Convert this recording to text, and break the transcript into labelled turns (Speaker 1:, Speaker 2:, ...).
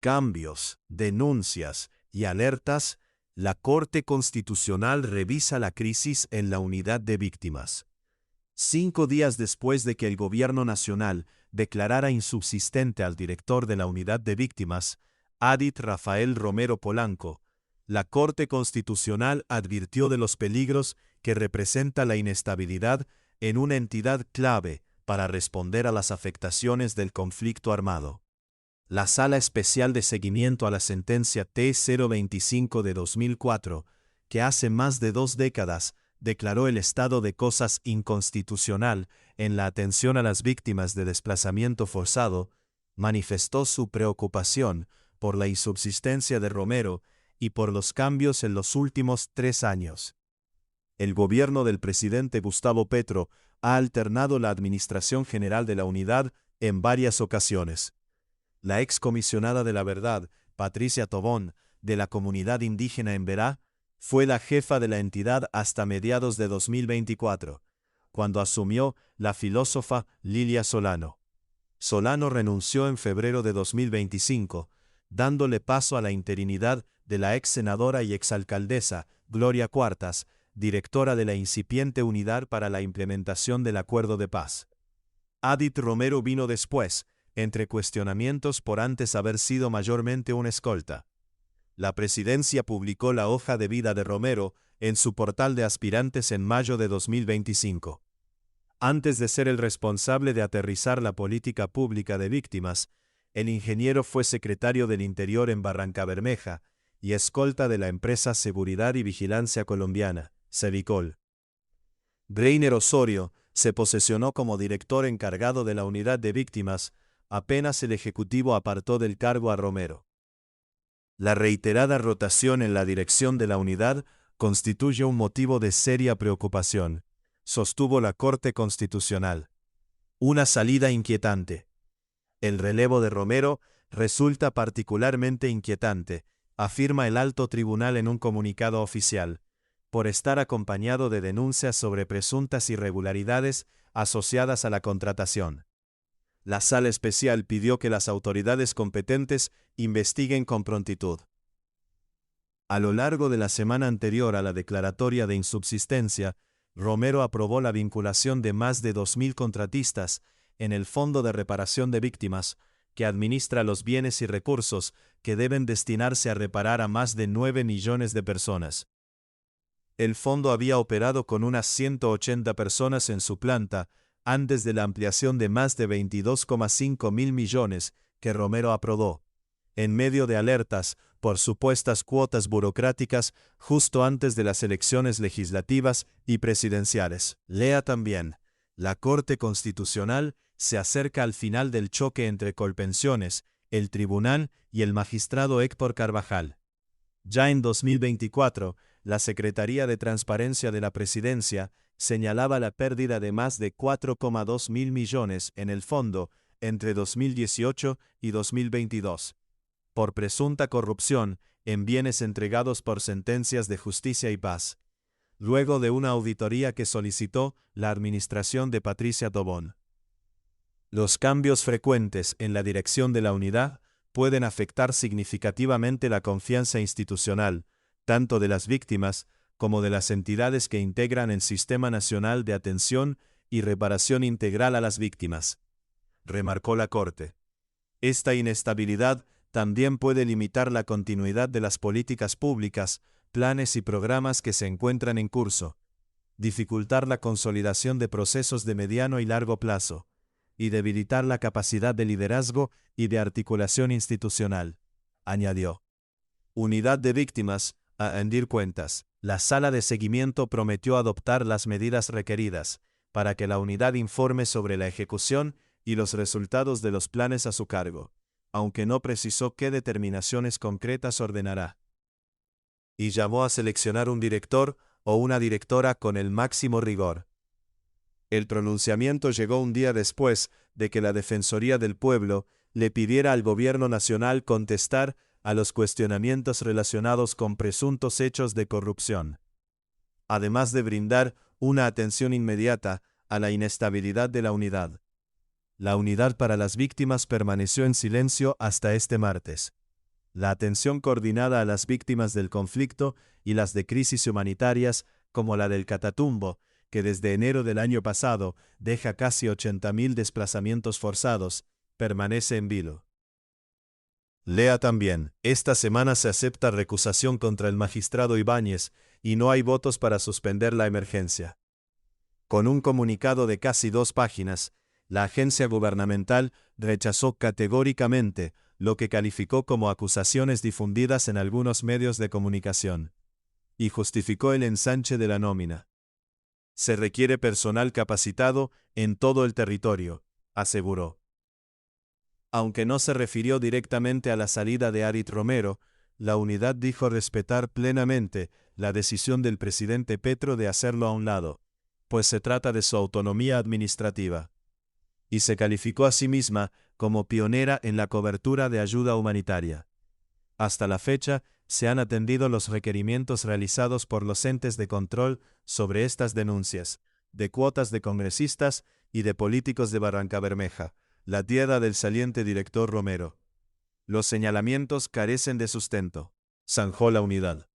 Speaker 1: cambios, denuncias y alertas, la Corte Constitucional revisa la crisis en la unidad de víctimas. 5 días después de que el Gobierno Nacional declarara insubsistente al director de la unidad de víctimas, Adit Rafael Romero Polanco, la Corte Constitucional advirtió de los peligros que representa la inestabilidad en una entidad clave para responder a las afectaciones del conflicto armado. La Sala Especial de Seguimiento a la Sentencia T-025 de 2004, que hace más de 2 décadas declaró el estado de cosas inconstitucional en la atención a las víctimas de desplazamiento forzado, manifestó su preocupación por la insubsistencia de Romero y por los cambios en los últimos 3 años. El gobierno del presidente Gustavo Petro ha alternado la administración general de la unidad en varias ocasiones. La excomisionada de la Verdad, Patricia Tobón, de la comunidad indígena Emberá, fue la jefa de la entidad hasta mediados de 2024, cuando asumió la filósofa Lilia Solano. Solano renunció en febrero de 2025, dándole paso a la interinidad de la ex senadora y exalcaldesa Gloria Cuartas, directora de la incipiente Unidad para la Implementación del Acuerdo de Paz. Adit Romero vino después, entre cuestionamientos por antes haber sido mayormente un escolta. La presidencia publicó la hoja de vida de Romero en su portal de aspirantes en mayo de 2025. Antes de ser el responsable de aterrizar la política pública de víctimas, el ingeniero fue secretario del Interior en Barrancabermeja y escolta de la empresa Seguridad y Vigilancia Colombiana, Sevicol. Greiner Osorio se posesionó como director encargado de la unidad de víctimas apenas el Ejecutivo apartó del cargo a Romero. La reiterada rotación en la dirección de la unidad constituye un motivo de seria preocupación, sostuvo la Corte Constitucional. Una salida inquietante. El relevo de Romero resulta particularmente inquietante, afirma el alto tribunal en un comunicado oficial, por estar acompañado de denuncias sobre presuntas irregularidades asociadas a la contratación. La Sala Especial pidió que las autoridades competentes investiguen con prontitud. A lo largo de la semana anterior a la declaratoria de insubsistencia, Romero aprobó la vinculación de más de 2.000 contratistas en el Fondo de Reparación de Víctimas, que administra los bienes y recursos que deben destinarse a reparar a más de 9 millones de personas. El fondo había operado con unas 180 personas en su planta, antes de la ampliación de más de 22,5 mil millones que Romero aprobó, en medio de alertas por supuestas cuotas burocráticas justo antes de las elecciones legislativas y presidenciales. Lea también, la Corte Constitucional se acerca al final del choque entre Colpensiones, el tribunal y el magistrado Héctor Carvajal. Ya en 2024, la Secretaría de Transparencia de la Presidencia señalaba la pérdida de más de 4,2 mil millones en el fondo entre 2018 y 2022, por presunta corrupción en bienes entregados por sentencias de justicia y paz, luego de una auditoría que solicitó la administración de Patricia Tobón. Los cambios frecuentes en la dirección de la unidad pueden afectar significativamente la confianza institucional, tanto de las víctimas como de las entidades que integran el Sistema Nacional de Atención y Reparación Integral a las Víctimas, remarcó la Corte. Esta inestabilidad también puede limitar la continuidad de las políticas públicas, planes y programas que se encuentran en curso, dificultar la consolidación de procesos de mediano y largo plazo, y debilitar la capacidad de liderazgo y de articulación institucional, añadió. Unidad de víctimas, a rendir cuentas. La Sala de Seguimiento prometió adoptar las medidas requeridas para que la unidad informe sobre la ejecución y los resultados de los planes a su cargo, aunque no precisó qué determinaciones concretas ordenará. Y llamó a seleccionar un director o una directora con el máximo rigor. El pronunciamiento llegó un día después de que la Defensoría del Pueblo le pidiera al Gobierno Nacional contestar a los cuestionamientos relacionados con presuntos hechos de corrupción, además de brindar una atención inmediata a la inestabilidad de la unidad. La unidad para las víctimas permaneció en silencio hasta este martes. la atención coordinada a las víctimas del conflicto y las de crisis humanitarias, como la del Catatumbo, que desde enero del año pasado deja casi 80.000 desplazamientos forzados, permanece en vilo. Lea también, esta semana se acepta recusación contra el magistrado Ibáñez y no hay votos para suspender la emergencia. Con un comunicado de casi 2 páginas, la agencia gubernamental rechazó categóricamente lo que calificó como acusaciones difundidas en algunos medios de comunicación, y justificó el ensanche de la nómina. Se requiere personal capacitado en todo el territorio, aseguró. Aunque no se refirió directamente a la salida de Arit Romero, la unidad dijo respetar plenamente la decisión del presidente Petro de hacerlo a un lado, pues se trata de su autonomía administrativa. Y se calificó a sí misma como pionera en la cobertura de ayuda humanitaria. Hasta la fecha, se han atendido los requerimientos realizados por los entes de control sobre estas denuncias, de cuotas de congresistas y de políticos de Barrancabermeja, la tierra del saliente director Romero. Los señalamientos carecen de sustento, zanjó la unidad.